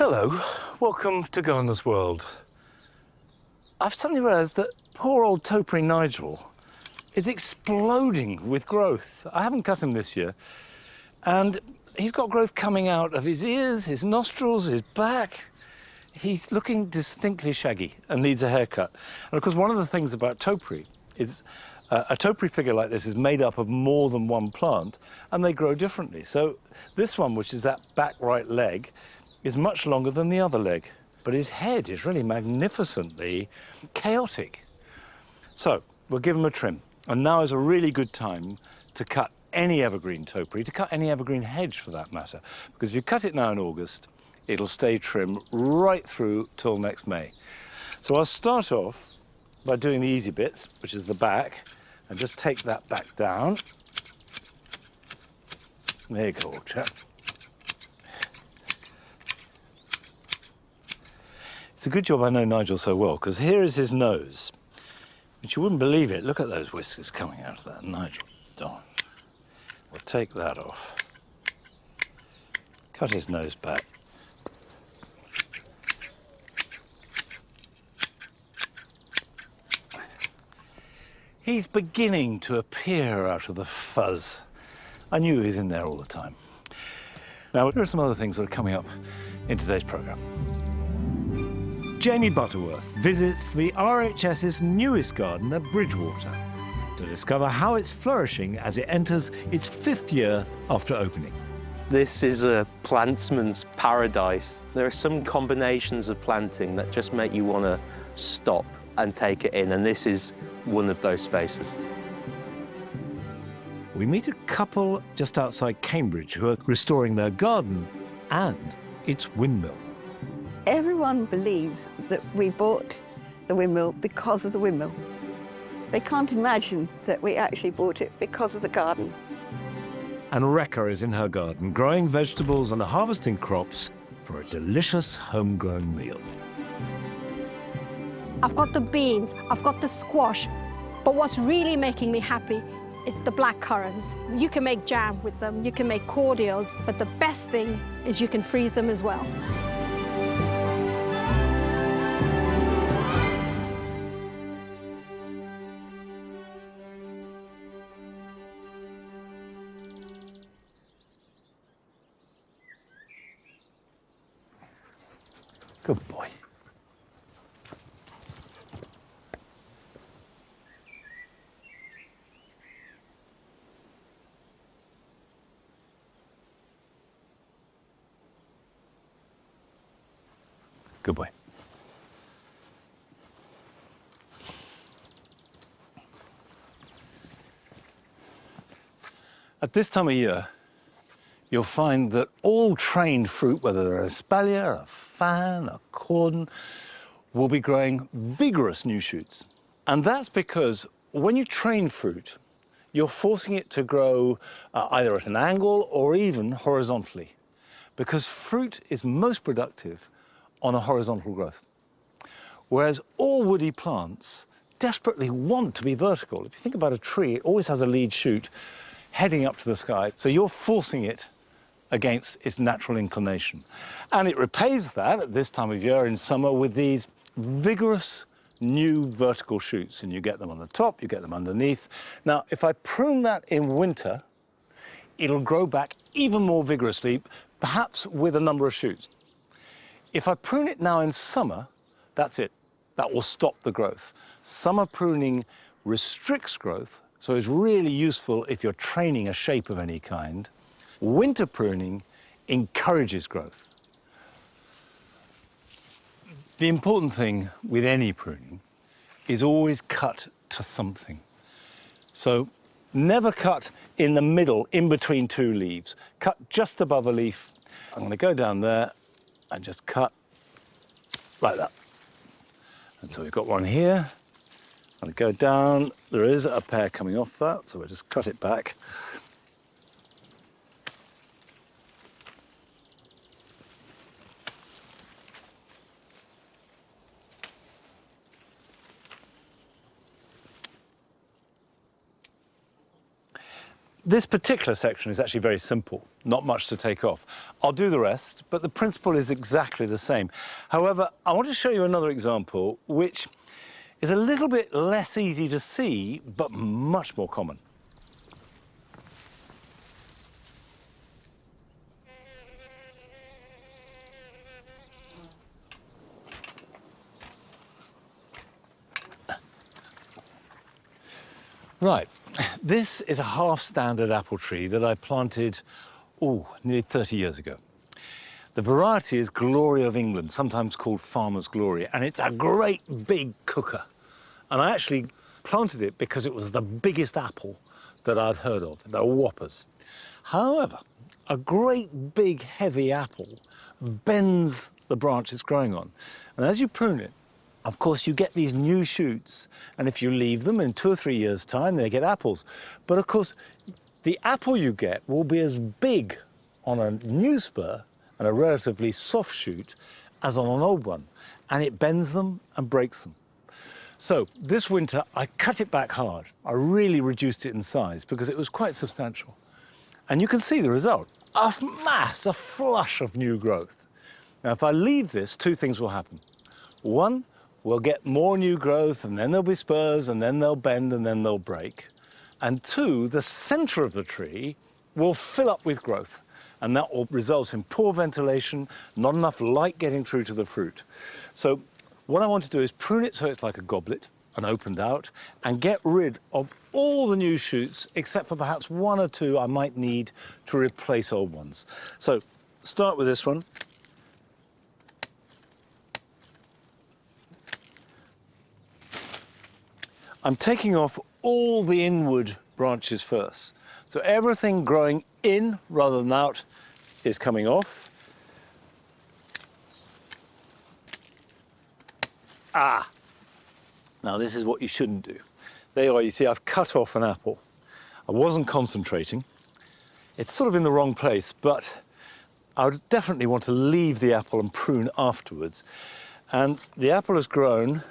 Hello, welcome to Gardener's World. I've suddenly realised that poor old Topiary Nigel is exploding with growth. I haven't cut him this year, and he's got growth coming out of his ears, his nostrils, his back. He's looking distinctly shaggy and needs a haircut. And of course, one of the things about Topiary is a Topiary figure like this is made up of more than one plant, and they grow differently. So this one, which is that back right leg, is much longer than the other leg, but his head is really magnificently chaotic. So we'll give him a trim, and now is a really good time to cut any evergreen Topiary, to cut any evergreen hedge for that matter, because if you cut it now in August, it'll stay trim right through till next May. So I'll start off by doing the easy bits, which is the back, and just take that back down. There you go, old chap. It's a good job I know Nigel so well, because here is his nose, which you wouldn't believe it. Look at those whiskers coming out of that, Nigel. Darn. We'll take that off. Cut his nose back. He's beginning to appear out of the fuzz. I knew he was in there all the time. Now, here are some other things that are coming up in today's programme. Jamie Butterworth visits the RHS's newest garden at Bridgewater to discover how it's flourishing as it enters its 5th year after opening. This is a plantsman's paradise. There are some combinations of planting that just make you want to stop and take it in, and this is one of those spaces. We meet a couple just outside Cambridge who are restoring their garden and its windmill. Everyone believes that we bought the windmill because of the windmill. They can't imagine that we actually bought it because of the garden. And Rekha is in her garden, growing vegetables and harvesting crops for a delicious homegrown meal. I've got the beans, I've got the squash, but what's really making me happy is the black currants. You can make jam with them, you can make cordials, but the best thing is you can freeze them as well. Good boy. Good boy. At this time of year, you'll find that all trained fruit, whether they're a espalier, a fan, a cordon, will be growing vigorous new shoots. And that's because when you train fruit, you're forcing it to grow either at an angle or even horizontally, because fruit is most productive on a horizontal growth. Whereas all woody plants desperately want to be vertical. If you think about a tree, it always has a lead shoot heading up to the sky, so you're forcing it against its natural inclination. And it repays that at this time of year in summer with these vigorous new vertical shoots, and you get them on the top, you get them underneath. Now, if I prune that in winter, it'll grow back even more vigorously, perhaps with a number of shoots. If I prune it now in summer, that's it. That will stop the growth. Summer pruning restricts growth, so it's really useful if you're training a shape of any kind. Winter pruning encourages growth. The important thing with any pruning is always cut to something. So never cut in the middle, in between two leaves. Cut just above a leaf. I'm going to go down there and just cut like that. And so we've got one here. I'm going to go down. There is a pair coming off that, so we'll just cut it back. This particular section is actually very simple, not much to take off. I'll do the rest, but the principle is exactly the same. However, I want to show you another example, which is a little bit less easy to see, but much more common. Right, this is a half-standard apple tree that I planted, nearly 30 years ago. The variety is Glory of England, sometimes called Farmer's Glory, and it's a great big cooker. And I actually planted it because it was the biggest apple that I'd heard of. They're whoppers. However, a great big heavy apple bends the branch it's growing on. And as you prune it, of course, you get these new shoots, and if you leave them in 2 or 3 years' time, they get apples. But of course, the apple you get will be as big on a new spur and a relatively soft shoot as on an old one, and it bends them and breaks them. So this winter, I cut it back hard. I really reduced it in size because it was quite substantial. And you can see the result, a mass, a flush of new growth. Now, if I leave this, 2 things will happen. One, we'll get more new growth, and then there'll be spurs, and then they'll bend, and then they'll break. And 2, the center of the tree will fill up with growth, and that will result in poor ventilation, not enough light getting through to the fruit. So what I want to do is prune it so it's like a goblet and opened out, and get rid of all the new shoots, except for perhaps 1 or 2 I might need to replace old ones. So start with this one. I'm taking off all the inward branches first. So everything growing in rather than out is coming off. Now this is what you shouldn't do. There you are, you see I've cut off an apple. I wasn't concentrating. It's sort of in the wrong place, but I would definitely want to leave the apple and prune afterwards. And the apple has grown.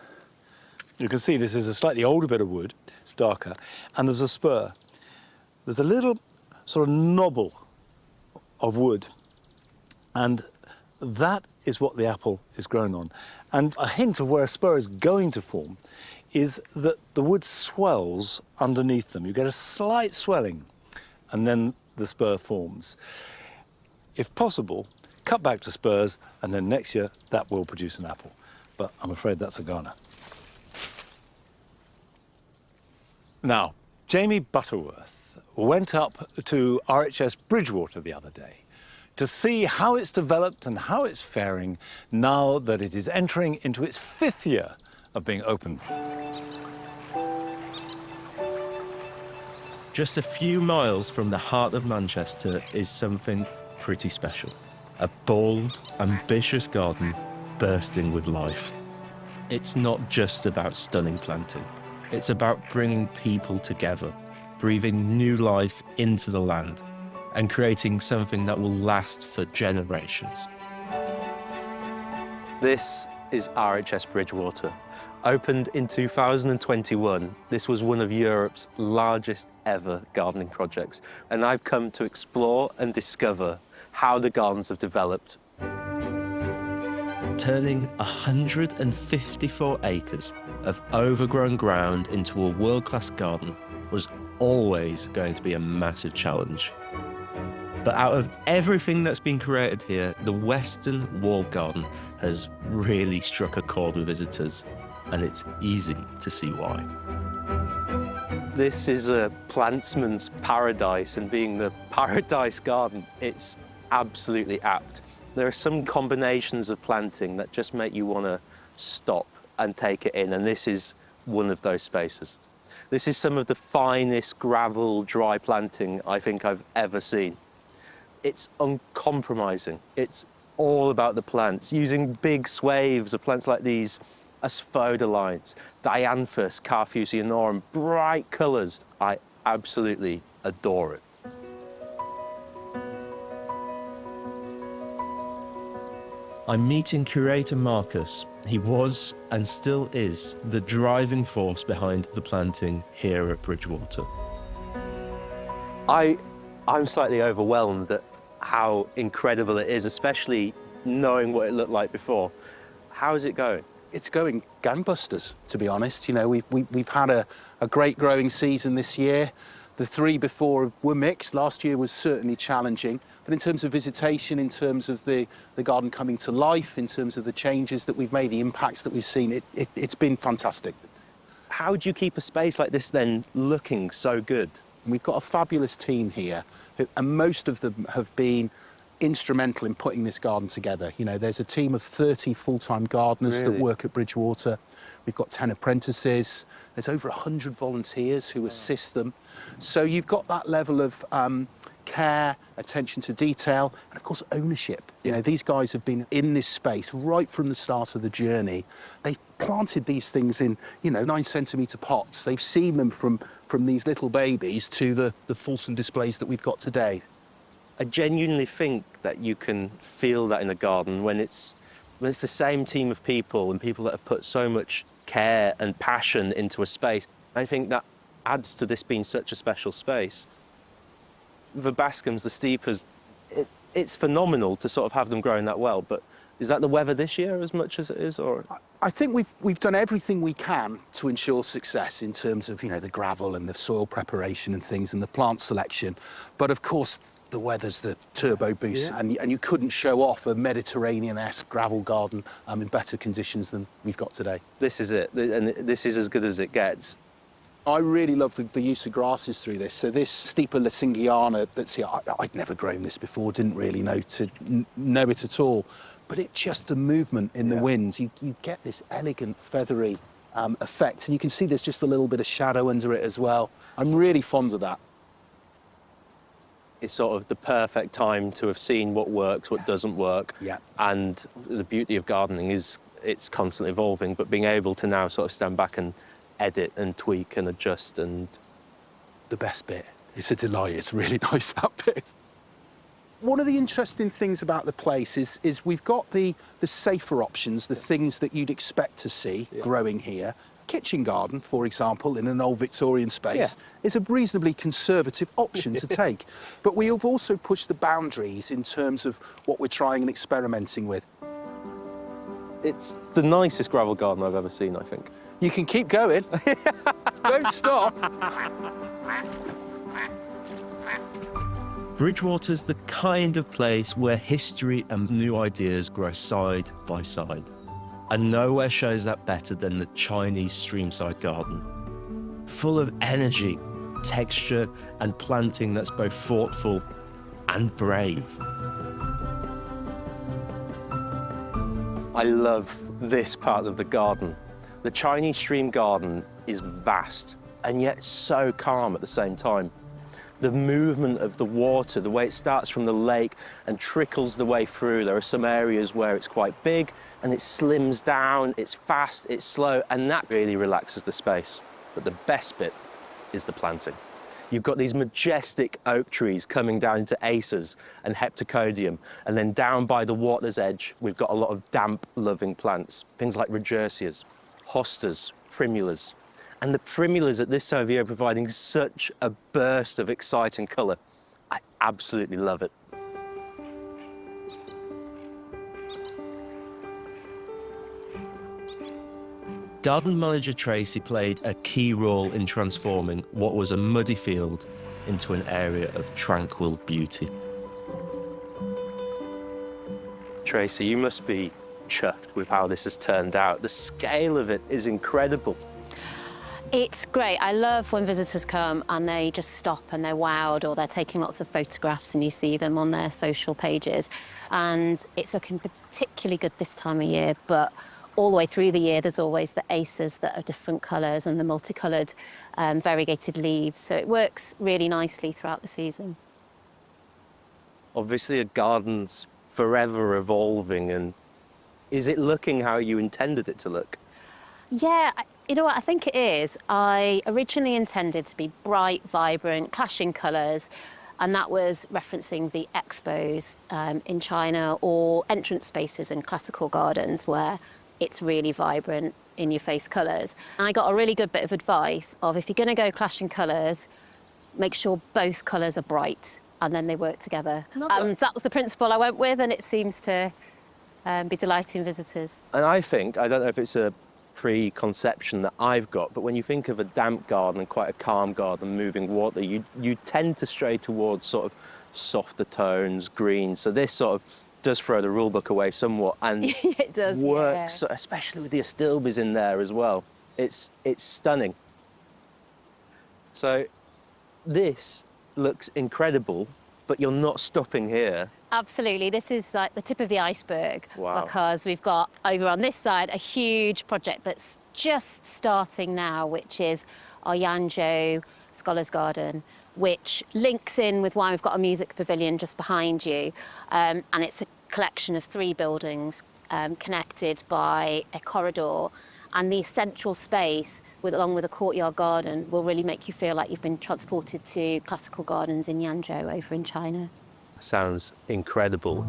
You can see this is a slightly older bit of wood, it's darker, and there's a spur. There's a little sort of knobble of wood, and that is what the apple is grown on. And a hint of where a spur is going to form is that the wood swells underneath them. You get a slight swelling, and then the spur forms. If possible, cut back to spurs, and then next year that will produce an apple. But I'm afraid that's a garner. Now, Jamie Butterworth went up to RHS Bridgewater the other day to see how it's developed and how it's faring now that it is entering into its 5th year of being open. Just a few miles from the heart of Manchester is something pretty special. A bold, ambitious garden bursting with life. It's not just about stunning planting. It's about bringing people together, breathing new life into the land, and creating something that will last for generations. This is RHS Bridgewater. Opened in 2021, this was one of Europe's largest ever gardening projects, and I've come to explore and discover how the gardens have developed. Turning 154 acres of overgrown ground into a world-class garden was always going to be a massive challenge. But out of everything that's been created here, the Western Walled Garden has really struck a chord with visitors, and it's easy to see why. This is a plantsman's paradise, and being the paradise garden, it's absolutely apt. There are some combinations of planting that just make you want to stop and take it in, and this is one of those spaces. This is some of the finest gravel dry planting I think I've ever seen. It's uncompromising. It's all about the plants, using big swathes of plants like these, asphodelites, dianthus, carthusionorum, bright colours. I absolutely adore it. I'm meeting curator Marcus. He was, and still is, the driving force behind the planting here at Bridgewater. I'm slightly overwhelmed at how incredible it is, especially knowing what it looked like before. How is it going? It's going gangbusters, to be honest. You know, we've had a great growing season this year. The 3 before were mixed. Last year was certainly challenging. But in terms of visitation, in terms of the garden coming to life, in terms of the changes that we've made, the impacts that we've seen, it's been fantastic. How do you keep a space like this then looking so good? We've got a fabulous team here, and most of them have been instrumental in putting this garden together. You know, there's a team of 30 full-time gardeners that work at Bridgewater. We've got 10 apprentices. There's over 100 volunteers who assist them. So you've got that level of care, attention to detail, and of course ownership. You know, these guys have been in this space right from the start of the journey. They've planted these things in, you know, 9-centimetre pots. They've seen them from these little babies to the fulsome displays that we've got today. I genuinely think that you can feel that in a garden when it's the same team of people and people that have put so much care and passion into a space. I think that adds to this being such a special space. The Bascums, the Steepers, it's phenomenal to sort of have them growing that well, but is that the weather this year as much as it is, or? I think we've done everything we can to ensure success in terms of, you know, the gravel and the soil preparation and things and the plant selection. But of course, the weather's the turbo boost, and you couldn't show off a Mediterranean-esque gravel garden in better conditions than we've got today. This is it, and this is as good as it gets. I really love the use of grasses through this. So this Stipa Lessinghiana that's here, I'd never grown this before, didn't really know it at all. But it's just the movement in the wind. You get this elegant, feathery effect. And you can see there's just a little bit of shadow under it as well. I'm really fond of that. It's sort of the perfect time to have seen what works, what doesn't work. Yeah. And the beauty of gardening is it's constantly evolving, but being able to now sort of stand back and edit and tweak and adjust and... The best bit. It's a delight. It's really nice, that bit. One of the interesting things about the place is we've got the safer options, the things that you'd expect to see growing here. Kitchen garden, for example, in an old Victorian space, is a reasonably conservative option to take. But we have also pushed the boundaries in terms of what we're trying and experimenting with. It's the nicest gravel garden I've ever seen, I think. You can keep going. Don't stop. Bridgewater's the kind of place where history and new ideas grow side by side. And nowhere shows that better than the Chinese streamside garden. Full of energy, texture, and planting that's both thoughtful and brave. I love this part of the garden. The Chinese stream garden is vast and yet so calm at the same time. The movement of the water, the way it starts from the lake and trickles the way through. There are some areas where it's quite big and it slims down, it's fast, it's slow, and that really relaxes the space. But the best bit is the planting. You've got these majestic oak trees coming down into acers and heptacodium, and then down by the water's edge, we've got a lot of damp-loving plants, things like regersias, hostas, primulas. And the primulas at this time of year are providing such a burst of exciting colour. I absolutely love it. Garden manager Tracy played a key role in transforming what was a muddy field into an area of tranquil beauty. Tracy, you must be chuffed with how this has turned out. The scale of it is incredible. It's great. I love when visitors come and they just stop and they're wowed, or they're taking lots of photographs and you see them on their social pages. And it's looking particularly good this time of year, but all the way through the year, there's always the acers that are different colours and the multicoloured variegated leaves. So it works really nicely throughout the season. Obviously, a garden's forever evolving, and is it looking how you intended it to look? Yeah, you know what, I think it is. I originally intended to be bright, vibrant, clashing colours, and that was referencing the expos in China or entrance spaces in classical gardens where it's really vibrant, in-your-face colours. And I got a really good bit of advice of, if you're going to go clashing colours, make sure both colours are bright, and then they work together. And that was the principle I went with, and it seems to be delighting visitors. And I think, I don't know if it's a preconception that I've got, but when you think of a damp garden and quite a calm garden, moving water, you tend to stray towards sort of softer tones, greens. So this sort of does throw the rule book away somewhat, and It does, works, yeah. especially with the astilbes in there as well. It's stunning. So this looks incredible, but you're not stopping here. Absolutely, this is like the tip of the iceberg. Wow. Because we've got over on this side a huge project that's just starting now, which is our Yanzhou Scholars Garden, which links in with why we've got a music pavilion just behind you. And it's a collection of 3 buildings connected by a corridor. And the central space, along with a courtyard garden, will really make you feel like you've been transported to classical gardens in Yanzhou over in China. Sounds incredible.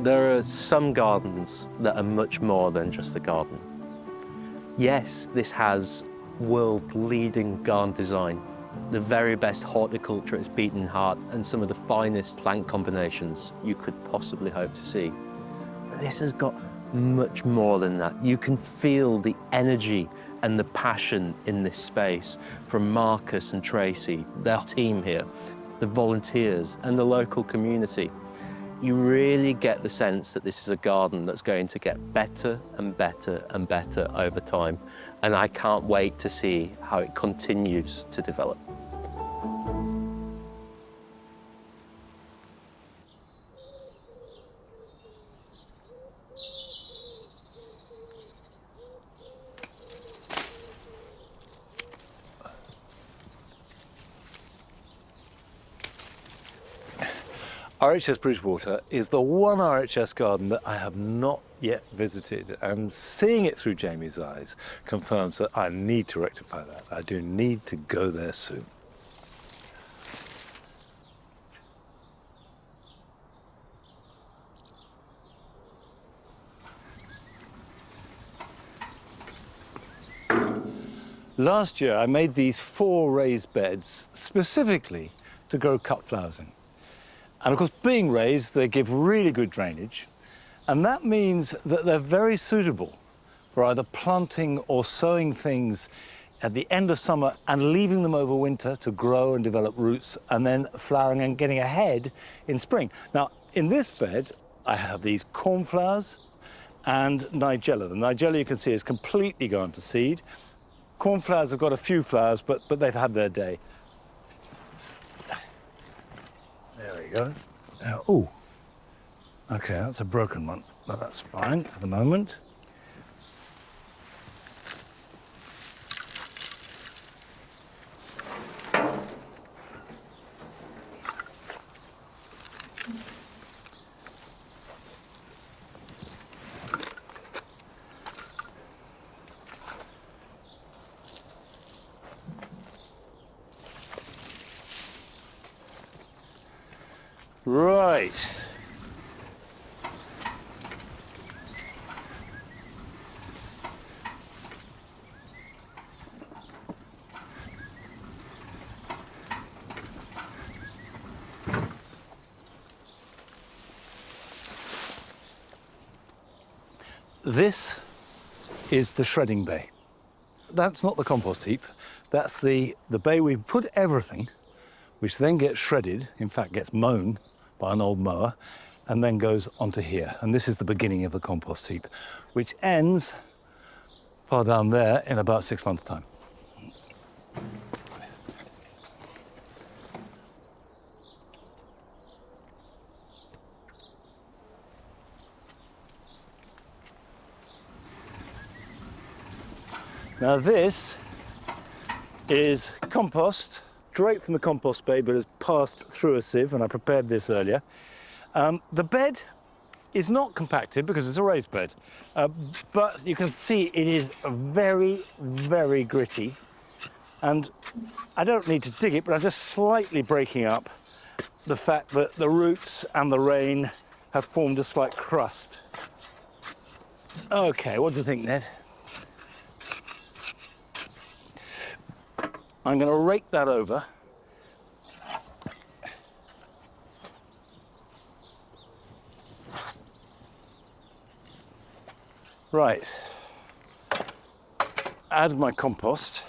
There are some gardens that are much more than just a garden. Yes, this has world-leading garden design, the very best horticulture at its beating heart, and some of the finest plant combinations you could possibly hope to see. But this has got much more than that. You can feel the energy and the passion in this space from Marcus and Tracy, their team here, the volunteers and the local community. You really get the sense that this is a garden that's going to get better and better and better over time. And I can't wait to see how it continues to develop. RHS Bridgewater is the one RHS garden that I have not yet visited, and seeing it through Jamie's eyes confirms that I need to rectify that. I do need to go there soon. Last year I made these 4 raised beds specifically to grow cut flowers in. And of course, being raised, they give really good drainage. And that means that they're very suitable for either planting or sowing things at the end of summer and leaving them over winter to grow and develop roots, and then flowering and getting ahead in spring. Now, in this bed, I have these cornflowers and nigella. The nigella, you can see, is completely gone to seed. Cornflowers have got a few flowers, but they've had their day. There we go. Oh, okay, that's a broken one, but that's fine for the moment. Right. This is the shredding bay. That's not the compost heap. That's the bay we put everything, which then gets shredded, in fact gets mown by an old mower, and then goes onto here. And this is the beginning of the compost heap, which ends far down there in about 6 months' time. Now this is compost, straight from the compost bay, but has passed through a sieve, and I prepared this earlier. The bed is not compacted because it's a raised bed, but you can see it is very, very gritty. And I don't need to dig it, but I'm just slightly breaking up the fact that the roots and the rain have formed a slight crust Okay, what do you think, Ned? I'm going to rake that over. Right. Add my compost.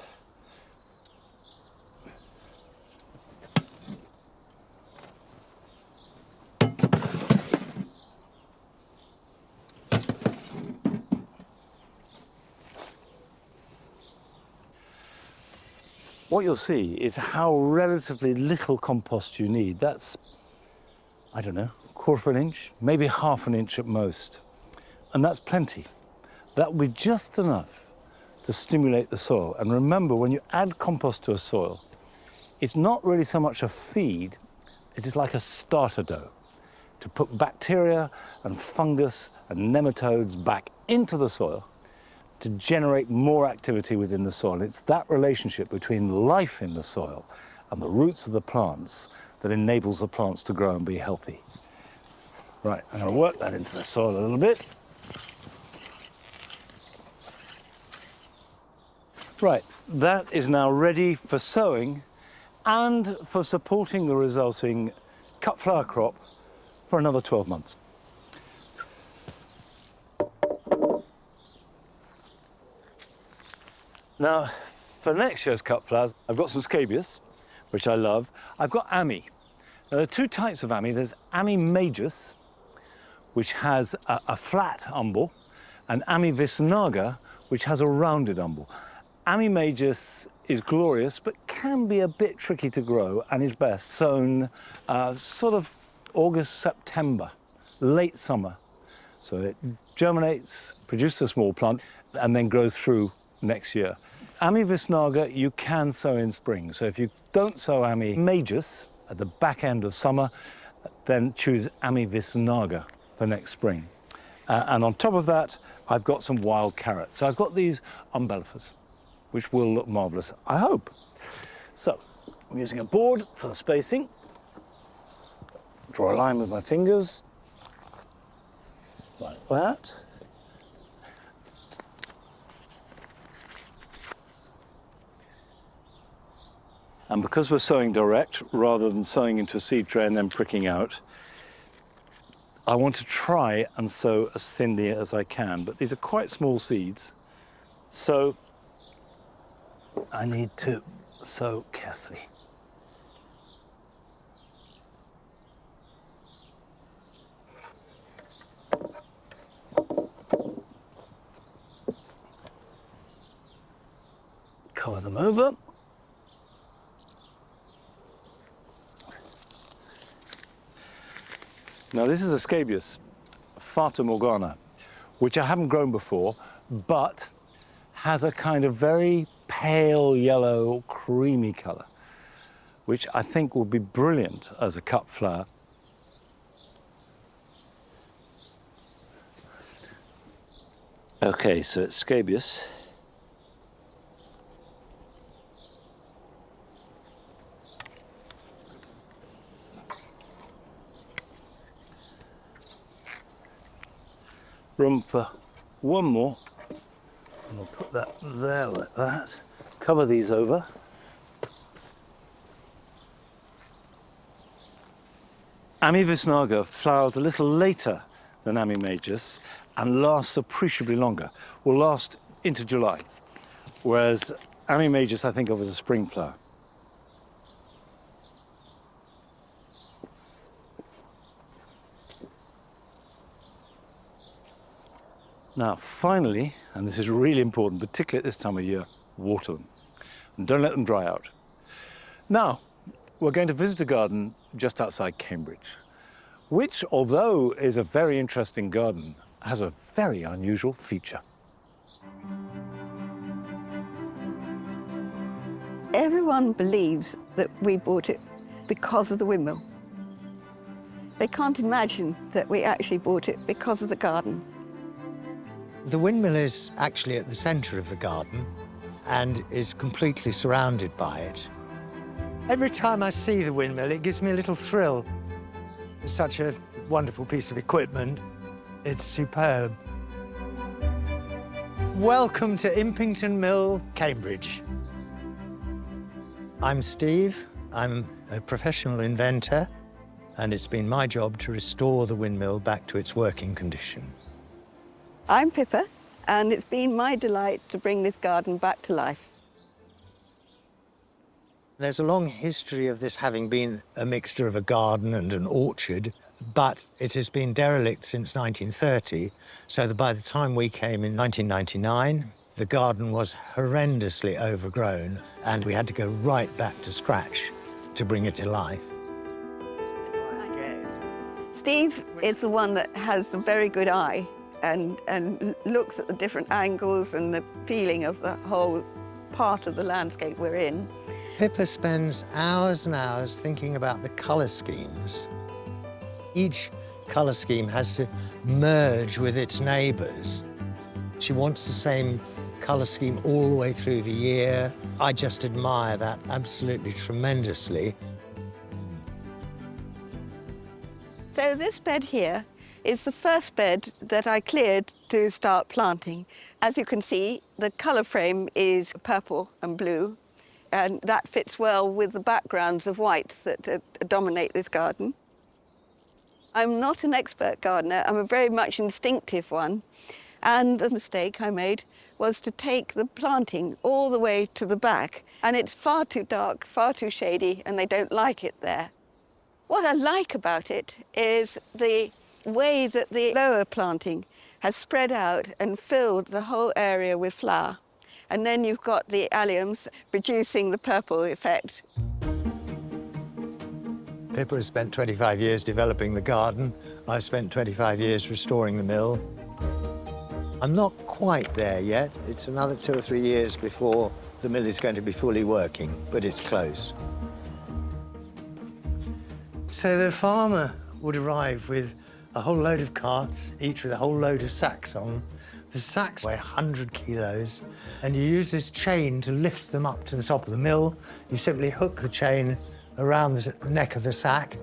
What you'll see is how relatively little compost you need. That's, I don't know, 1/4 of an inch, maybe 1/2 an inch at most. And that's plenty. That will be just enough to stimulate the soil. And remember, when you add compost to a soil, it's not really so much a feed, it's like a starter dough to put bacteria and fungus and nematodes back into the soil to generate more activity within the soil. It's that relationship between life in the soil and the roots of the plants that enables the plants to grow and be healthy. Right, I'm going to work that into the soil a little bit. Right, that is now ready for sowing and for supporting the resulting cut flower crop for another 12 months. Now, for next year's cut flowers, I've got some scabious, which I love. I've got Ami. Now, there are two types of Ami. There's Ami majus, which has a flat umbel, and Ami visnaga, which has a rounded umbel. Ami majus is glorious, but can be a bit tricky to grow and is best sown sort of August, September, late summer. So it germinates, produces a small plant, and then grows through next year. Ami visnaga you can sow in spring. So if you don't sow Ami majus at the back end of summer, then choose Ami visnaga for next spring. And on top of that, I've got some wild carrots. So I've got these umbellifers, which will look marvellous, I hope. So I'm using a board for the spacing. Draw a line with my fingers, like that. And because we're sowing direct, rather than sowing into a seed tray and then pricking out, I want to try and sow as thinly as I can, but these are quite small seeds, so I need to sow carefully. Cover them over. Now this is a scabious, Fata Morgana, which I haven't grown before, but has a kind of very pale yellow, creamy colour, which I think will be brilliant as a cut flower. Okay, so it's scabious. Room for one more. And we'll put that there like that. Cover these over. Ami visnaga flowers a little later than Ami majus and lasts appreciably longer. Will last into July, whereas Ami majus I think of as a spring flower. Now, finally, and this is really important, particularly at this time of year, water them. And don't let them dry out. Now, we're going to visit a garden just outside Cambridge, which, although is a very interesting garden, has a very unusual feature. Everyone believes that we bought it because of the windmill. They can't imagine that we actually bought it because of the garden. The windmill is actually at the centre of the garden and is completely surrounded by it. Every time I see the windmill, it gives me a little thrill. It's such a wonderful piece of equipment. It's superb. Welcome to Impington Mill, Cambridge. I'm Steve. I'm a professional inventor, and it's been my job to restore the windmill back to its working condition. I'm Pippa, and it's been my delight to bring this garden back to life. There's a long history of this having been a mixture of a garden and an orchard, but it has been derelict since 1930, so that by the time we came in 1999, the garden was horrendously overgrown, and we had to go right back to scratch to bring it to life. Steve is the one that has a very good eye and looks at the different angles and the feeling of the whole part of the landscape we're in. Pippa spends hours and hours thinking about the colour schemes. Each colour scheme has to merge with its neighbours. She wants the same colour scheme all the way through the year. I just admire that absolutely tremendously. So this bed here is the first bed that I cleared to start planting. As you can see, the colour frame is purple and blue, and that fits well with the backgrounds of whites that dominate this garden. I'm not an expert gardener, I'm a very much instinctive one, and the mistake I made was to take the planting all the way to the back, and it's far too dark, far too shady, and they don't like it there. What I like about it is the way that the lower planting has spread out and filled the whole area with flower. And then you've got the alliums producing the purple effect. Pippa has spent 25 years developing the garden. I've spent 25 years restoring the mill. I'm not quite there yet. It's another 2 or 3 years before the mill is going to be fully working, but it's close. So the farmer would arrive with a whole load of carts, each with a whole load of sacks on. The sacks weigh 100 kilos, and you use this chain to lift them up to the top of the mill. You simply hook the chain around the neck of the sack,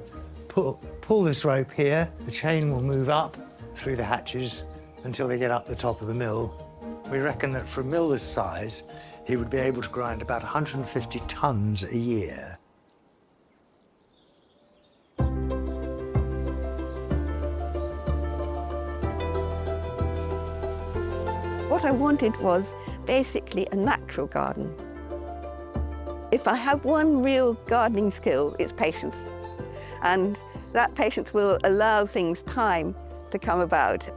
pull this rope here. The chain will move up through the hatches until they get up the top of the mill. We reckon that for a mill this size, he would be able to grind about 150 tons a year. What I wanted was basically a natural garden. If I have one real gardening skill, it's patience. And that patience will allow things time to come about.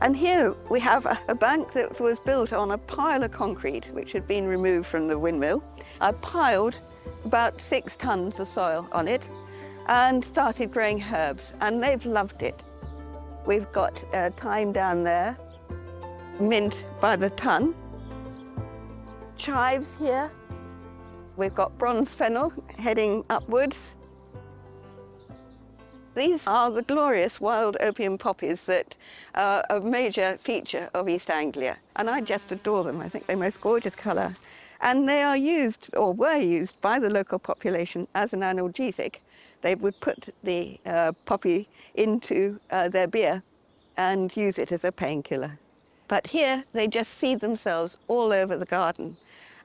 And here we have a bank that was built on a pile of concrete, which had been removed from the windmill. I piled about 6 tons of soil on it and started growing herbs, and they've loved it. We've got thyme down there, mint by the ton, chives here. We've got bronze fennel heading upwards. These are the glorious wild opium poppies that are a major feature of East Anglia, and I just adore them. I think they're the most gorgeous colour. And they are used, or were used, by the local population as an analgesic. They would put the poppy into their beer and use it as a painkiller. But here, they just seed themselves all over the garden.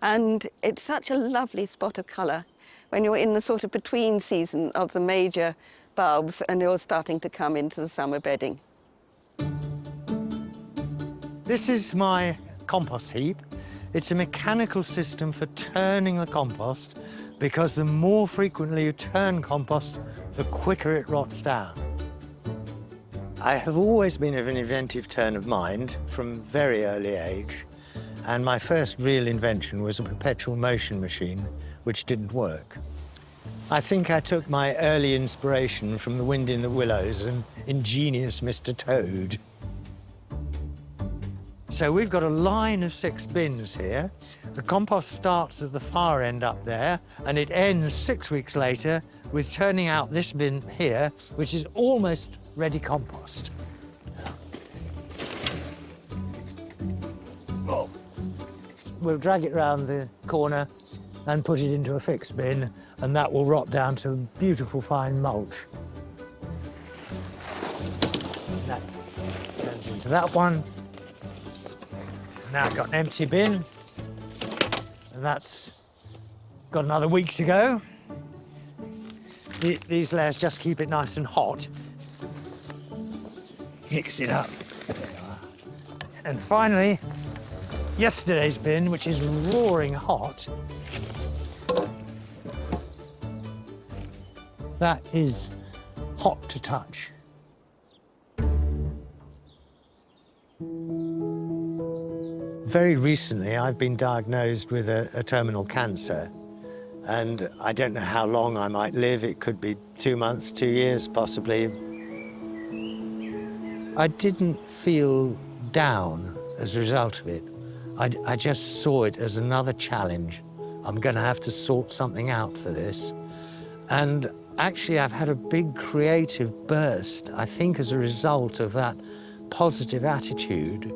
And it's such a lovely spot of colour when you're in the sort of between season of the major bulbs and you're starting to come into the summer bedding. This is my compost heap. It's a mechanical system for turning the compost, because the more frequently you turn compost, the quicker it rots down. I have always been of an inventive turn of mind from very early age, and my first real invention was a perpetual motion machine, which didn't work. I think I took my early inspiration from The Wind in the Willows and ingenious Mr. Toad. So we've got a line of 6 bins here. The compost starts at the far end up there, and it ends 6 weeks later with turning out this bin here, which is almost ready compost. We'll drag it round the corner and put it into a fixed bin, and that will rot down to beautiful fine mulch. That turns into that one. Now I've got an empty bin, and that's got another week to go. These layers just keep it nice and hot. Mix it up. And finally, yesterday's bin, which is roaring hot. That is hot to touch. Very recently, I've been diagnosed with a terminal cancer, and I don't know how long I might live. It could be 2 months, 2 years, possibly. I didn't feel down as a result of it. I just saw it as another challenge. I'm going to have to sort something out for this. And actually, I've had a big creative burst, I think, as a result of that positive attitude.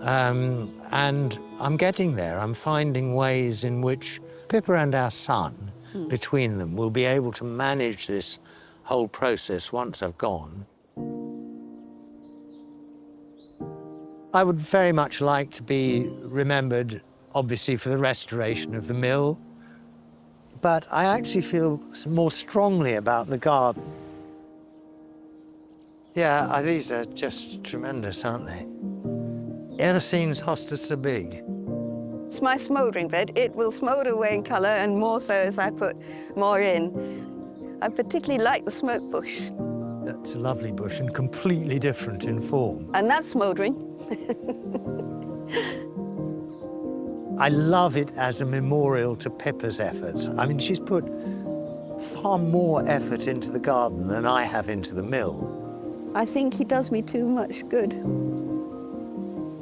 And I'm getting there. I'm finding ways in which Pippa and our son, between them, will be able to manage this whole process once I've gone. I would very much like to be remembered, obviously, for the restoration of the mill, but I actually feel more strongly about the garden. Yeah, these are just tremendous, aren't they? Ever seen hostas so big? It's my smouldering bed. It will smoulder away in colour, and more so as I put more in. I particularly like the smoke bush. That's a lovely bush and completely different in form. And that's smouldering. I love it as a memorial to Pippa's efforts. I mean, she's put far more effort into the garden than I have into the mill. I think he does me too much good.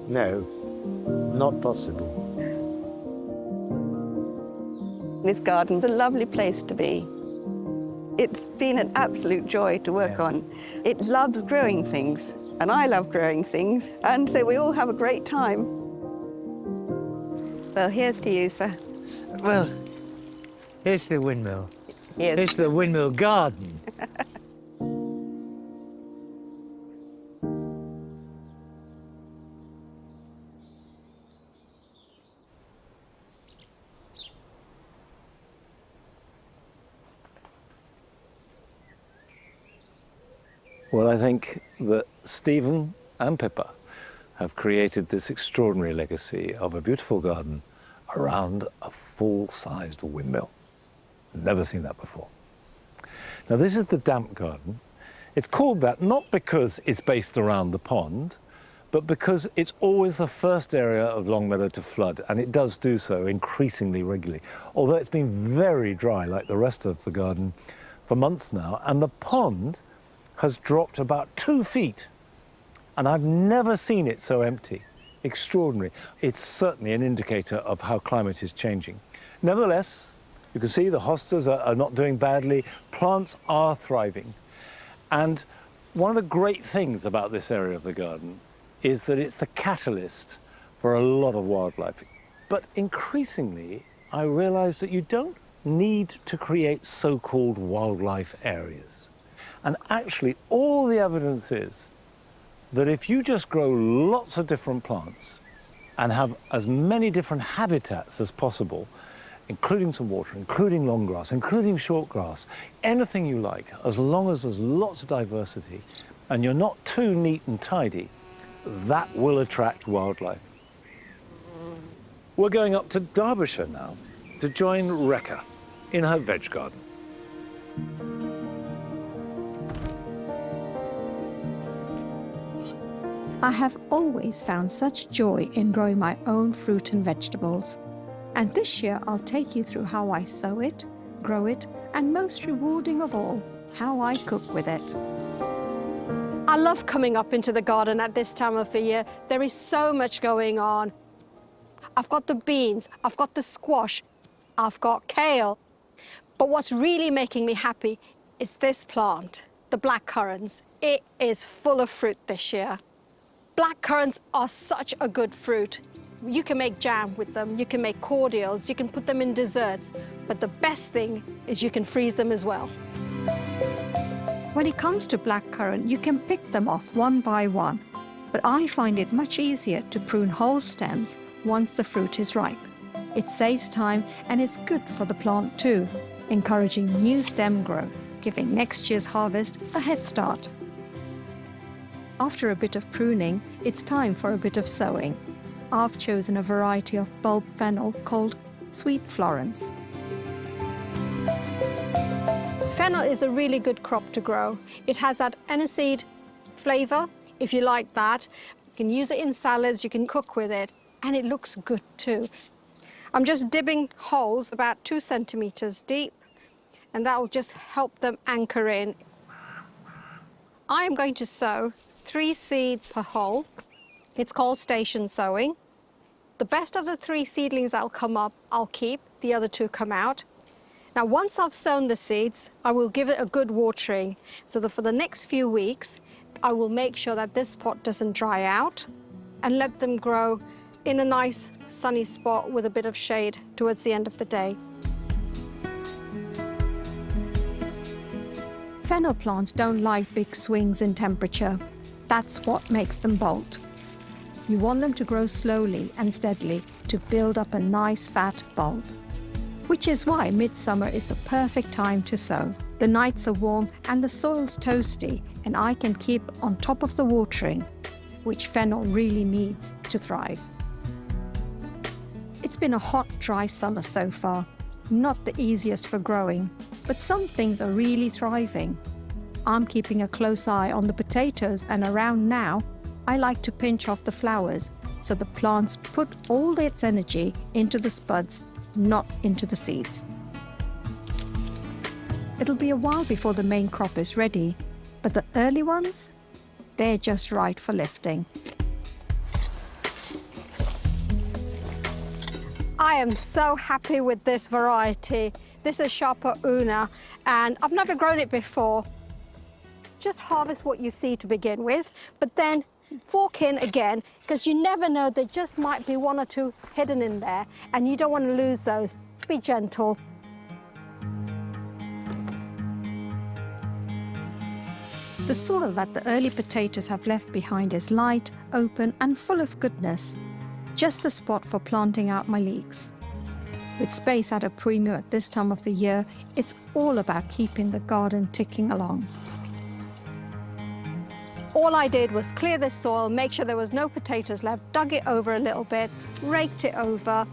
No, not possible. This garden's a lovely place to be. It's been an absolute joy to work on. It loves growing things, and I love growing things, and so we all have a great time. Well, here's to you, sir. Well, here's the windmill. Yes. Here's the windmill garden. Well, I think that Stephen and Pippa have created this extraordinary legacy of a beautiful garden around a full-sized windmill. Never seen that before. Now, this is the damp garden. It's called that not because it's based around the pond, but because it's always the first area of Longmeadow to flood, and it does do so increasingly regularly. Although it's been very dry, like the rest of the garden, for months now, and the pond has dropped about 2 feet, and I've never seen it so empty. Extraordinary. It's certainly an indicator of how climate is changing. Nevertheless, you can see the hostas are not doing badly. Plants are thriving. And one of the great things about this area of the garden is that it's the catalyst for a lot of wildlife. But increasingly, I realize that you don't need to create so-called wildlife areas. And actually, all the evidence is that if you just grow lots of different plants and have as many different habitats as possible, including some water, including long grass, including short grass, anything you like, as long as there's lots of diversity and you're not too neat and tidy, that will attract wildlife. We're going up to Derbyshire now to join Rekha in her veg garden. I have always found such joy in growing my own fruit and vegetables. And this year I'll take you through how I sow it, grow it, and most rewarding of all, how I cook with it. I love coming up into the garden at this time of the year. There is so much going on. I've got the beans, I've got the squash, I've got kale. But what's really making me happy is this plant, the black currants. It is full of fruit this year. Black currants are such a good fruit. You can make jam with them, you can make cordials, you can put them in desserts, but the best thing is you can freeze them as well. When it comes to blackcurrant, you can pick them off one by one. but I find it much easier to prune whole stems once the fruit is ripe. It saves time and it's good for the plant too, encouraging new stem growth, giving next year's harvest a head start. After a bit of pruning, it's time for a bit of sowing. I've chosen a variety of bulb fennel called Sweet Florence. Fennel is a really good crop to grow. It has that aniseed flavour, if you like that. You can use it in salads, you can cook with it, and it looks good too. I'm just dibbing holes about 2 centimetres deep, and that will just help them anchor in. I am going to sow 3 seeds per hole. It's called station sowing. The best of the 3 seedlings that'll come up, I'll keep. The other 2 come out. Now, once I've sown the seeds, I will give it a good watering so that for the next few weeks, I will make sure that this pot doesn't dry out and let them grow in a nice sunny spot with a bit of shade towards the end of the day. Fennel plants don't like big swings in temperature. That's what makes them bolt. You want them to grow slowly and steadily to build up a nice fat bulb. Which is why midsummer is the perfect time to sow. The nights are warm and the soil's toasty, and I can keep on top of the watering, which fennel really needs to thrive. It's been a hot, dry summer so far. Not the easiest for growing, but some things are really thriving. I'm keeping a close eye on the potatoes, and around now, I like to pinch off the flowers so the plants put all its energy into the spuds, not into the seeds. It'll be a while before the main crop is ready, but the early ones, they're just right for lifting. I am so happy with this variety. This is Sharper Una, and I've never grown it before. Just harvest what you see to begin with, but then fork in again, because you never know, there just might be 1 or 2 hidden in there, and you don't want to lose those. Be gentle. The soil that the early potatoes have left behind is light, open, and full of goodness. Just the spot for planting out my leeks. With space at a premium at this time of the year, it's all about keeping the garden ticking along. All I did was clear this soil, make sure there was no potatoes left, dug it over a little bit, raked it over,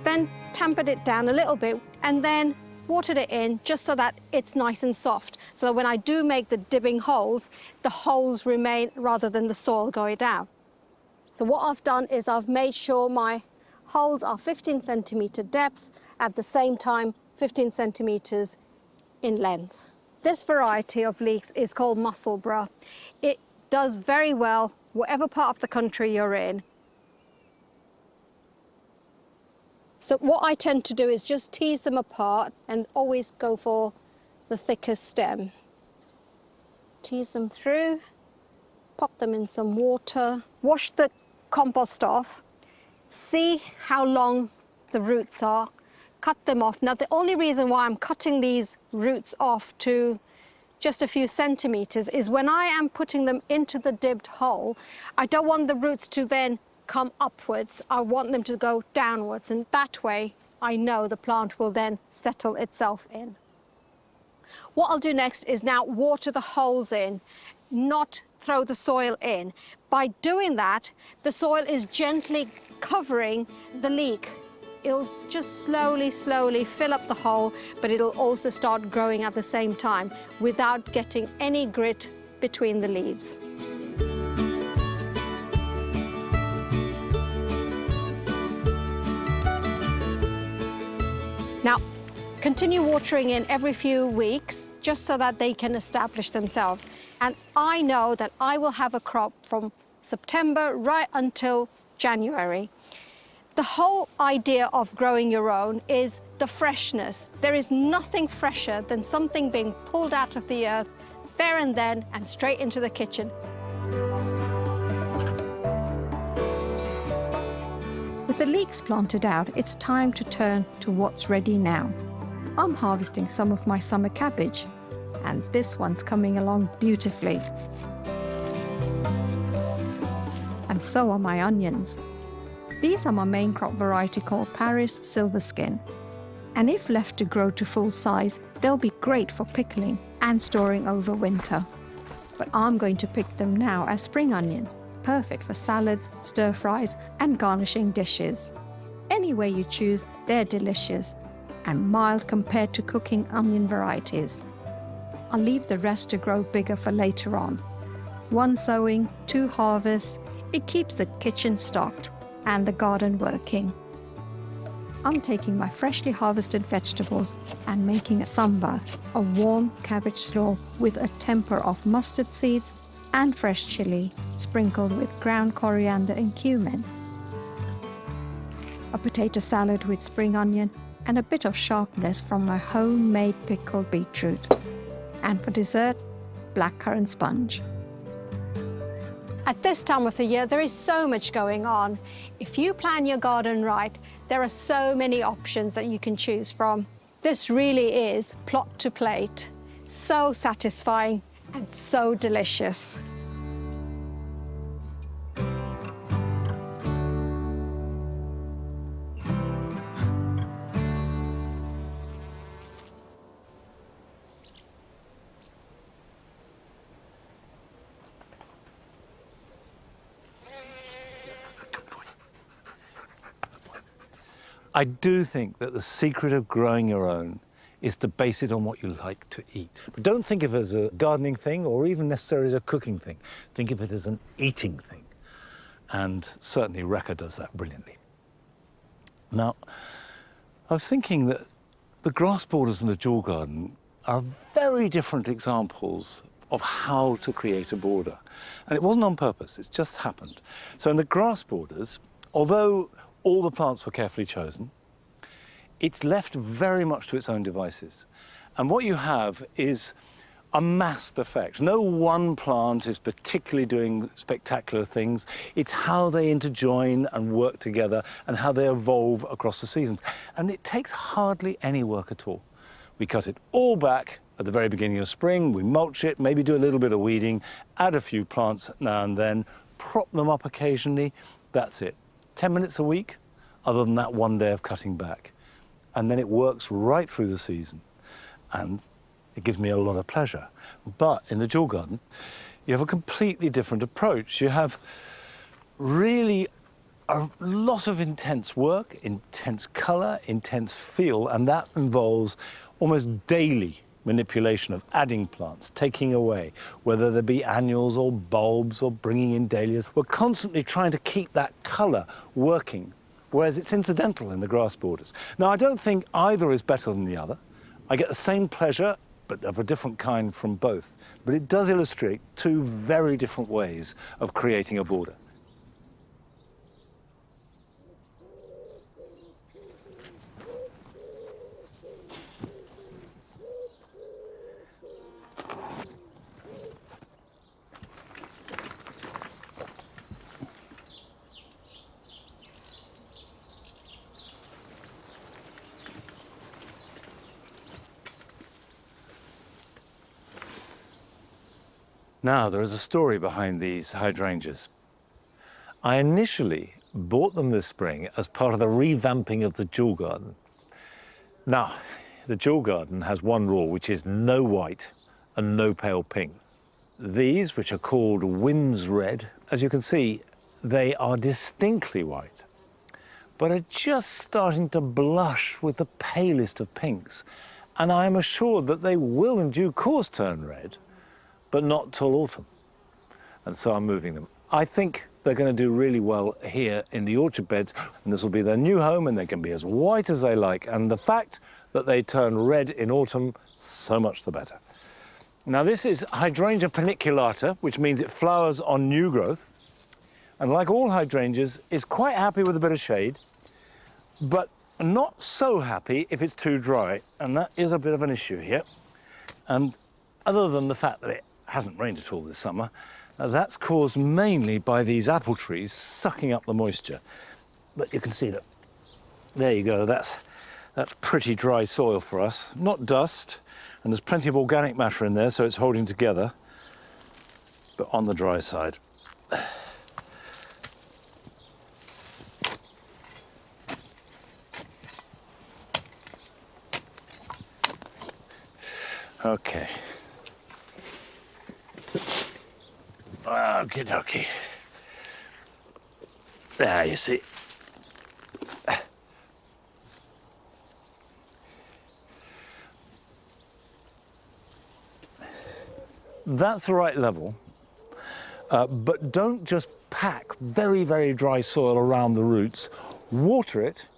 then tampered it down a little bit, and then watered it in just so that it's nice and soft, so that when I do make the dibbing holes, the holes remain rather than the soil going down. So what I've done is I've made sure my holes are 15 centimetre depth, at the same time 15 centimetres in length. This variety of leeks is called Musselburgh. It does very well whatever part of the country you're in. So what I tend to do is just tease them apart and always go for the thickest stem. Tease them through, pop them in some water, wash the compost off, see how long the roots are, cut them off. Now, the only reason why I'm cutting these roots off to just a few centimetres is when I am putting them into the dibbed hole, I don't want the roots to then come upwards. I want them to go downwards, and that way I know the plant will then settle itself in. What I'll do next is now water the holes in, not throw the soil in. By doing that, the soil is gently covering the leek. It'll just slowly, slowly fill up the hole, but it'll also start growing at the same time without getting any grit between the leaves. Now, continue watering in every few weeks, just so that they can establish themselves. And I know that I will have a crop from September right until January. The whole idea of growing your own is the freshness. There is nothing fresher than something being pulled out of the earth there and then and straight into the kitchen. With the leeks planted out, it's time to turn to what's ready now. I'm harvesting some of my summer cabbage, and this one's coming along beautifully. and so are my onions. These are my main crop variety called Paris Silverskin. And if left to grow to full size, they'll be great for pickling and storing over winter. But I'm going to pick them now as spring onions, perfect for salads, stir-fries and garnishing dishes. Any way you choose, they're delicious and mild compared to cooking onion varieties. I'll leave the rest to grow bigger for later on. 1 sowing, 2 harvests, it keeps the kitchen stocked and the garden working. I'm taking my freshly harvested vegetables and making a sambar, a warm cabbage slaw with a temper of mustard seeds and fresh chili, sprinkled with ground coriander and cumin. A potato salad with spring onion and a bit of sharpness from my homemade pickled beetroot. And for dessert, blackcurrant sponge. At this time of the year, there is so much going on. If you plan your garden right, there are so many options that you can choose from. This really is plot to plate. So satisfying and so delicious. I do think that the secret of growing your own is to base it on what you like to eat. But don't think of it as a gardening thing or even necessarily as a cooking thing. Think of it as an eating thing. And certainly Rekha does that brilliantly. Now, I was thinking that the grass borders and the dual garden are very different examples of how to create a border. And it wasn't on purpose, it's just happened. So in the grass borders, although all the plants were carefully chosen, it's left very much to its own devices. And what you have is a massed effect. No one plant is particularly doing spectacular things. It's how they interjoin and work together and how they evolve across the seasons. And it takes hardly any work at all. We cut it all back at the very beginning of spring, we mulch it, maybe do a little bit of weeding, add a few plants now and then, prop them up occasionally, that's it. 10 minutes a week, other than that one day of cutting back. And then it works right through the season. And it gives me a lot of pleasure. But in the dual garden, you have a completely different approach. You have really a lot of intense work, intense colour, intense feel, and that involves almost daily manipulation of adding plants, taking away, whether there be annuals or bulbs or bringing in dahlias. We're constantly trying to keep that colour working, whereas it's incidental in the grass borders. Now, I don't think either is better than the other. I get the same pleasure, but of a different kind from both. But it does illustrate two very different ways of creating a border. Now, there is a story behind these hydrangeas. I initially bought them this spring as part of the revamping of the dual garden. Now, the dual garden has one rule, which is no white and no pale pink. These, which are called Wind's Red, as you can see, they are distinctly white, but are just starting to blush with the palest of pinks. And I am assured that they will in due course turn red, but not till autumn. And so I'm moving them. I think they're going to do really well here in the orchard beds, and this will be their new home, and they can be as white as they like. And the fact that they turn red in autumn, so much the better. Now, this is Hydrangea paniculata, which means it flowers on new growth. And like all hydrangeas, is quite happy with a bit of shade, but not so happy if it's too dry. And that is a bit of an issue here. And other than the fact that it hasn't rained at all this summer, that's caused mainly by these apple trees sucking up the moisture. But you can see that, there you go, that's pretty dry soil for us. Not dust, and there's plenty of organic matter in there, so it's holding together, but on the dry side. Okay. Okie dokie. There, you see. That's the right level, but don't just pack very, very dry soil around the roots. Water it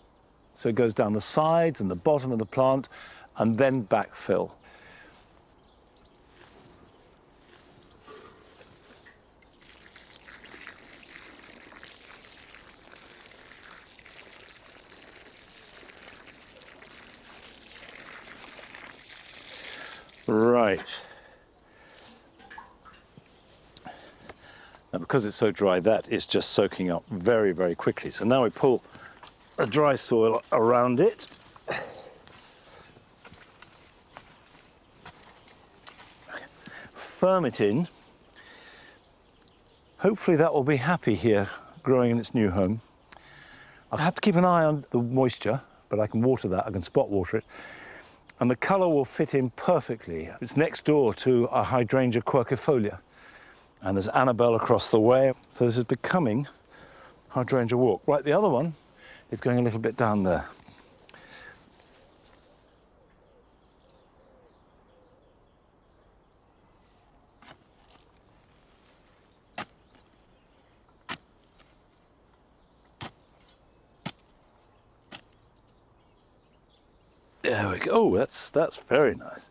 so it goes down the sides and the bottom of the plant, and then backfill. Right. Now, because it's so dry, that is just soaking up very, very quickly. So now we pull the dry soil around it. Firm it in. Hopefully that will be happy here, growing in its new home. I'll have to keep an eye on the moisture, but I can water that, I can spot water it. And the colour will fit in perfectly. It's next door to a hydrangea quercifolia. And there's Annabelle across the way. So this is becoming hydrangea walk. Right, the other one is going a little bit down there. There we go. Oh, that's very nice.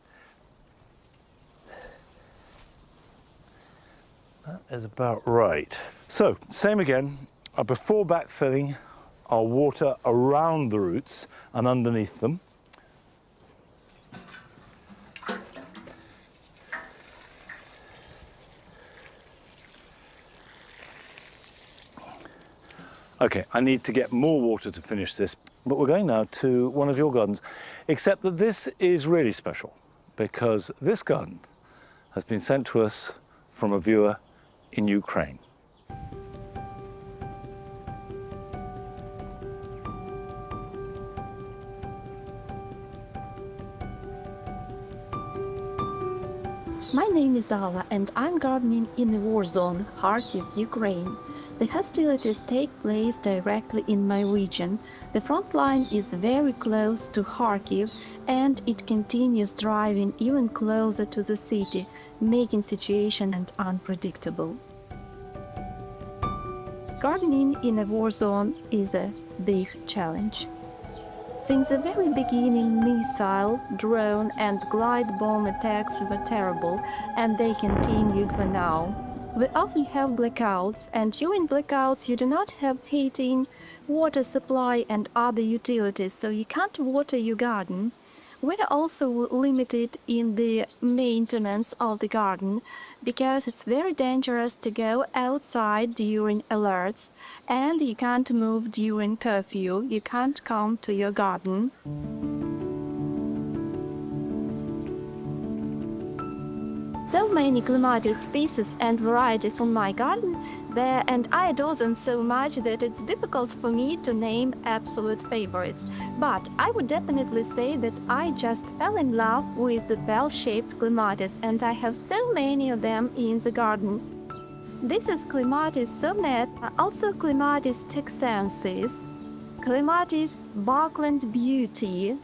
That is about right. So, same again. Before backfilling, I'll water around the roots and underneath them. Okay, I need to get more water to finish this, but we're going now to one of your gardens, except that this is really special because this garden has been sent to us from a viewer in Ukraine. My name is Alla and I'm gardening in the war zone, Kharkiv, Ukraine. The hostilities take place directly in my region. The front line is very close to Kharkiv and it continues driving even closer to the city, making situation unpredictable. Gardening in a war zone is a big challenge. Since the very beginning, missile, drone and glide bomb attacks were terrible, and they continued for now. We often have blackouts, and during blackouts you do not have heating, water supply and other utilities, so you can't water your garden. We're also limited in the maintenance of the garden because it's very dangerous to go outside during alerts, and you can't move during curfew, you can't come to your garden. So many clematis species and varieties on my garden there, and I adore them so much that it's difficult for me to name absolute favorites. But I would definitely say that I just fell in love with the bell-shaped clematis, and I have so many of them in the garden. This is Clematis somnet, also Clematis texensis, Clematis Buckland Beauty,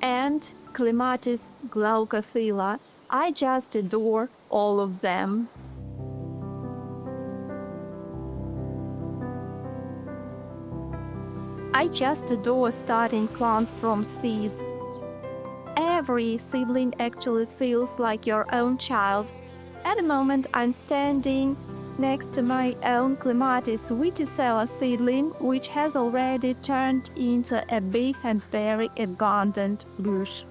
and Clematis glaucophila. I just adore all of them. I just adore starting plants from seeds. Every seedling actually feels like your own child. At the moment I'm standing next to my own Clematis Viticella seedling, which has already turned into a big and very abundant bush.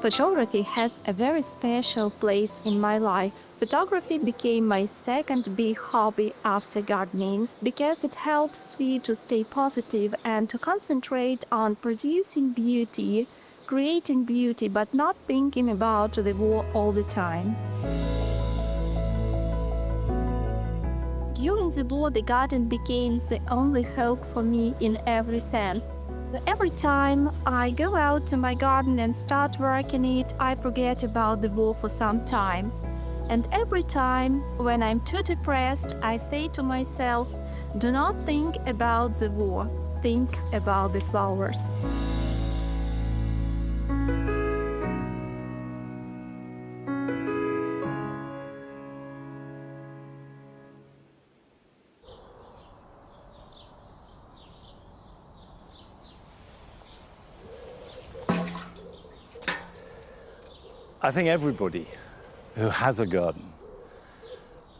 Photography has a very special place in my life. Photography became my second big hobby after gardening because it helps me to stay positive and to concentrate on producing beauty, creating beauty, but not thinking about the war all the time. During the war, the garden became the only hope for me in every sense. Every time I go out to my garden and start working it, I forget about the war for some time. And every time when I'm too depressed, I say to myself, do not think about the war, think about the flowers. I think everybody who has a garden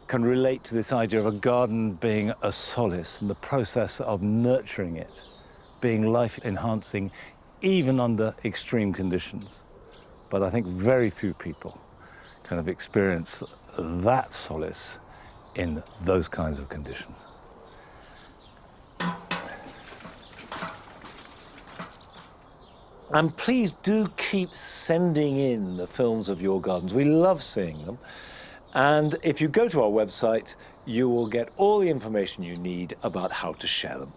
can relate to this idea of a garden being a solace and the process of nurturing it, being life-enhancing, even under extreme conditions. But I think very few people kind of experience that solace in those kinds of conditions. And please do keep sending in the films of your gardens. We love seeing them. And if you go to our website, you will get all the information you need about how to share them.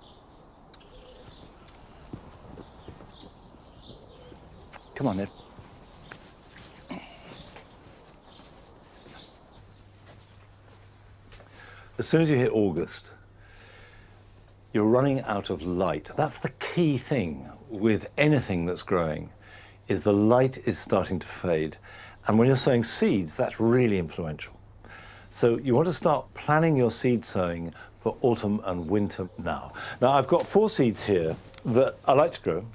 Come on, Ed. As soon as you hit August, you're running out of light. That's the key thing with anything that's growing, is the light is starting to fade. And when you're sowing seeds, that's really influential. So you want to start planning your seed sowing for autumn and winter now. Now, I've got 4 seeds here that I like to grow.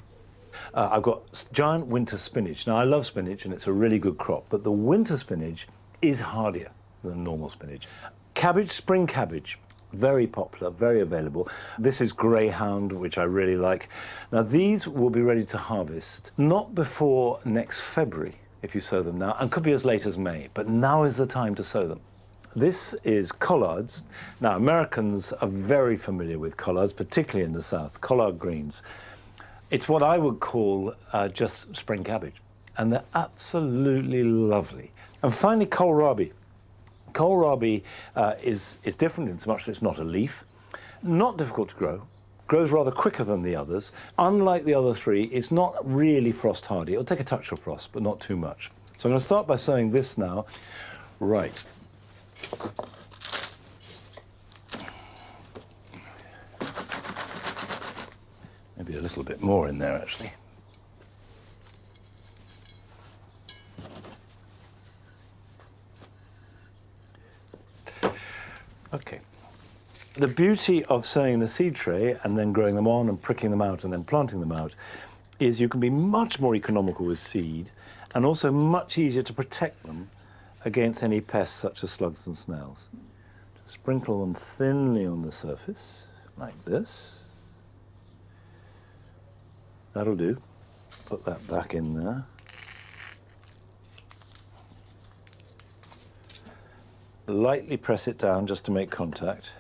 I've got giant winter spinach. Now, I love spinach and it's a really good crop, but the winter spinach is hardier than normal spinach. Cabbage, spring cabbage, very popular, very available. This is Greyhound, which I really like. Now, these will be ready to harvest not before next February, if you sow them now, and could be as late as May, but now is the time to sow them. This is collards. Now, Americans are very familiar with collards, particularly in the South, collard greens. It's what I would call just spring cabbage, and they're absolutely lovely. And finally, kohlrabi. Kohlrabi is different in so much that it's not a leaf, not difficult to grow, grows rather quicker than the others. Unlike the other 3, it's not really frost hardy. It'll take a touch of frost, but not too much. So I'm going to start by sowing this now. Right. Maybe a little bit more in there, actually. Okay. The beauty of sowing the seed tray and then growing them on and pricking them out and then planting them out is you can be much more economical with seed and also much easier to protect them against any pests such as slugs and snails. Just sprinkle them thinly on the surface, like this. That'll do. Put that back in there. Lightly press it down just to make contact,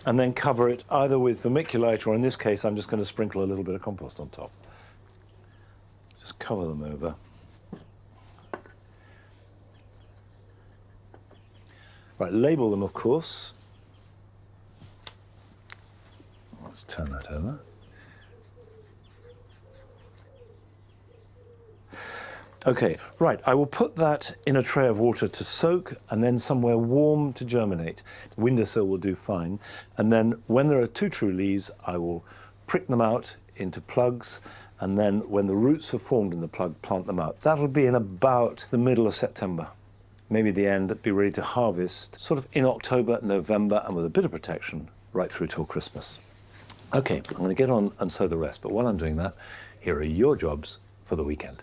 and then cover it either with vermiculite, or in this case, I'm just going to sprinkle a little bit of compost on top. Just cover them over. Right, label them, of course. Let's turn that over. Okay, right, I will put that in a tray of water to soak and then somewhere warm to germinate. The windowsill will do fine. And then when there are 2 true leaves, I will prick them out into plugs, and then when the roots are formed in the plug, plant them out. That'll be in about the middle of September, maybe the end, be ready to harvest sort of in October, November, and with a bit of protection right through till Christmas. Okay, I'm going to get on and sow the rest, but while I'm doing that, here are your jobs for the weekend.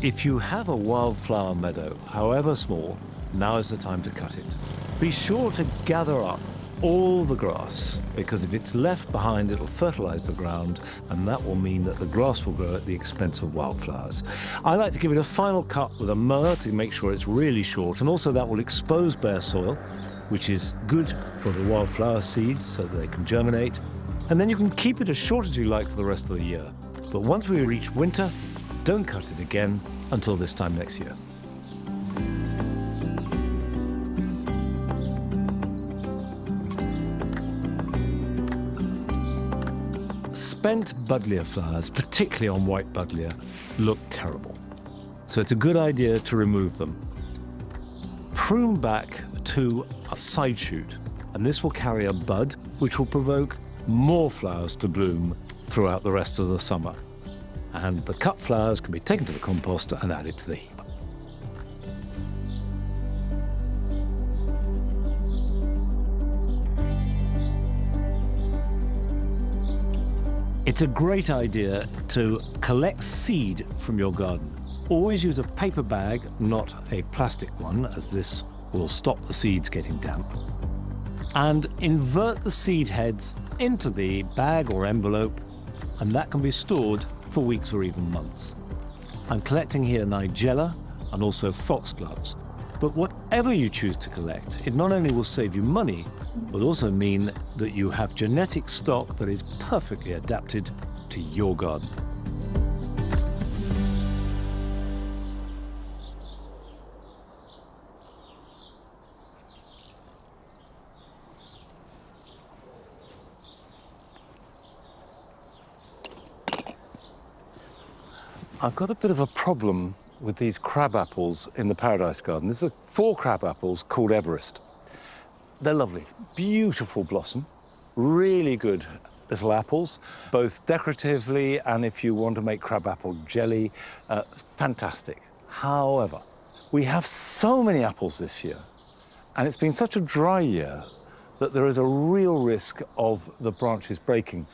If you have a wildflower meadow, however small, now is the time to cut it. Be sure to gather up all the grass, because if it's left behind, it'll fertilize the ground, and that will mean that the grass will grow at the expense of wildflowers. I like to give it a final cut with a mower to make sure it's really short, and also that will expose bare soil, which is good for the wildflower seeds so that they can germinate. And then you can keep it as short as you like for the rest of the year. But once we reach winter, don't cut it again until this time next year. Spent buddleia flowers, particularly on white buddleia, look terrible. So it's a good idea to remove them. Prune back to a side shoot, and this will carry a bud which will provoke more flowers to bloom throughout the rest of the summer. And the cut flowers can be taken to the compost and added to the heap. It's a great idea to collect seed from your garden. Always use a paper bag, not a plastic one, as this will stop the seeds getting damp. And invert the seed heads into the bag or envelope, and that can be stored for weeks or even months. I'm collecting here nigella and also foxgloves. But whatever you choose to collect, it not only will save you money, but also mean that you have genetic stock that is perfectly adapted to your garden. I've got a bit of a problem with these crab apples in the Paradise Garden. There's 4 crab apples called Everest. They're lovely, beautiful blossom, really good little apples, both decoratively and if you want to make crab apple jelly, fantastic. However, we have so many apples this year, and it's been such a dry year that there is a real risk of the branches breaking.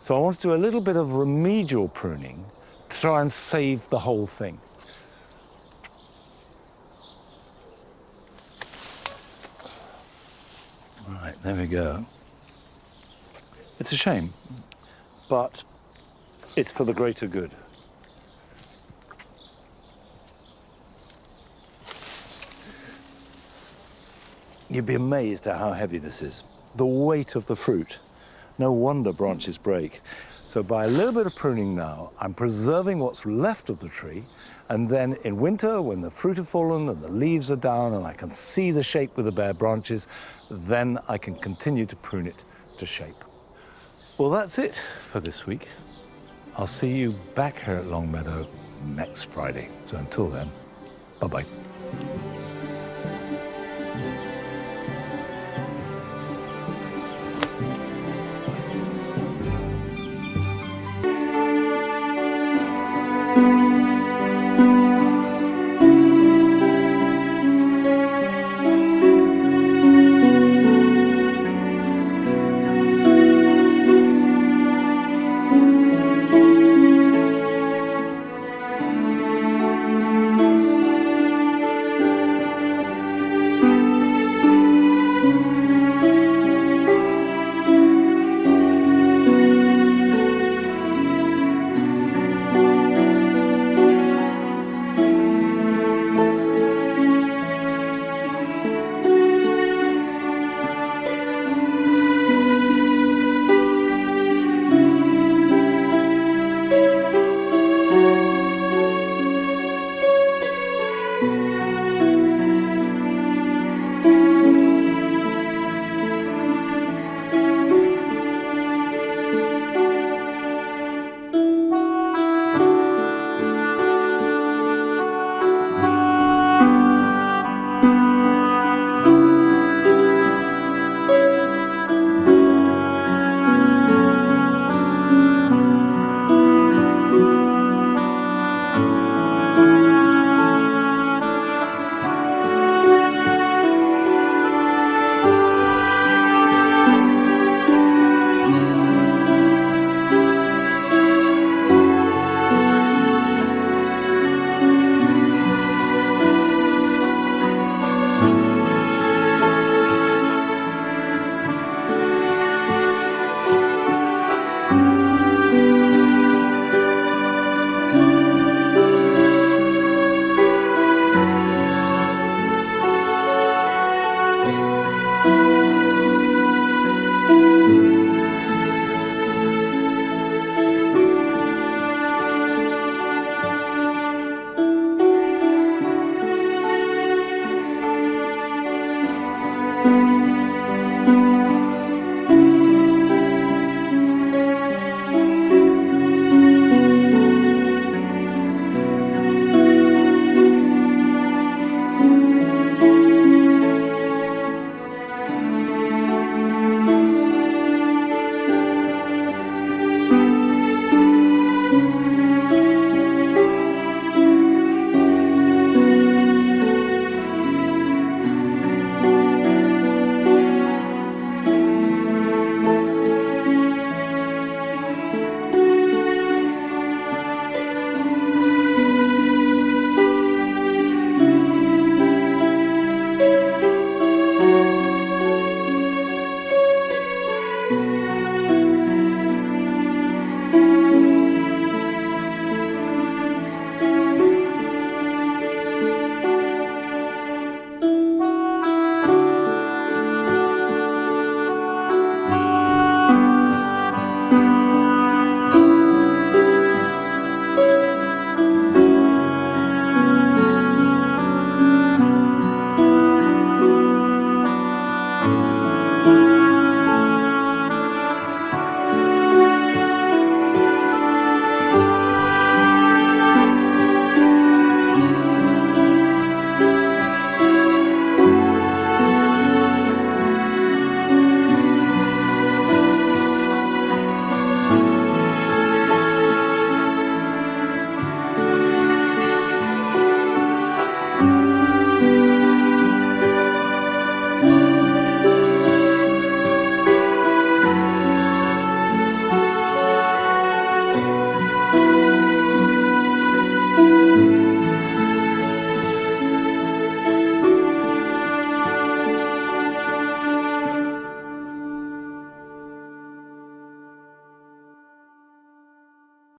So I want to do a little bit of remedial pruning to try and save the whole thing. Right, there we go. It's a shame, but it's for the greater good. You'd be amazed at how heavy this is. The weight of the fruit. No wonder branches break. So by a little bit of pruning now, I'm preserving what's left of the tree, and then in winter, when the fruit have fallen and the leaves are down and I can see the shape with the bare branches, then I can continue to prune it to shape. Well, that's it for this week. I'll see you back here at Longmeadow next Friday. So until then, bye-bye.